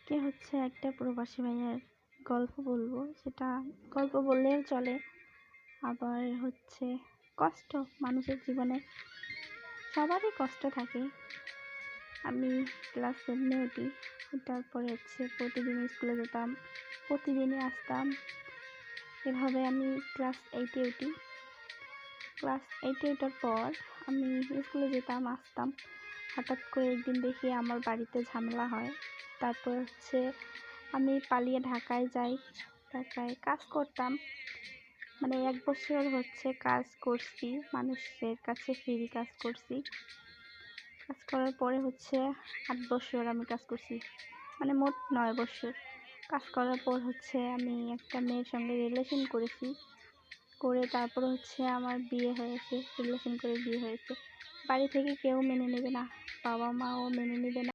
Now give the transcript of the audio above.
আজকে হচ্ছে একটা প্রবাসী ভাইয়ার গল্প বলবো। সেটা গল্প বললেও চলে, আবার হচ্ছে কষ্ট মানুষের জীবনে সবারই কষ্ট থাকে। আমি ক্লাস 7-এ উঠি, তারপরে হচ্ছে প্রতিদিন স্কুলে যেতাম, প্রতিদিনই আসতাম। এভাবে আমি ক্লাস 8-এ উঠি। ক্লাস 8-এ ওঠার পর আমি স্কুলে যেতাম, আসতাম। হঠাৎ করে একদিন দেখি আমার বাড়িতে ঝামেলা হয়। তারপর হচ্ছে আমি পালিয়ে ঢাকায় যাই। ঢাকায় কাজ করতাম, মানে 1 বছর হচ্ছে কাজ করছি, মানুষের কাছে ফ্রি কাজ করছি। কাজ করার পরে হচ্ছে 8 বছর আমি কাজ করছি, মানে মোট 9 বছর কাজ করার পর হচ্ছে আমি একটা মেয়ের সঙ্গে রিলেশন করেছি। করে তারপর হচ্ছে আমার বিয়ে হয়েছে, রিলেশন করে বিয়ে হয়েছে। বাড়ি থেকে কেউ মেনে নেবে না, বাবা মাও মেনে নেবে না।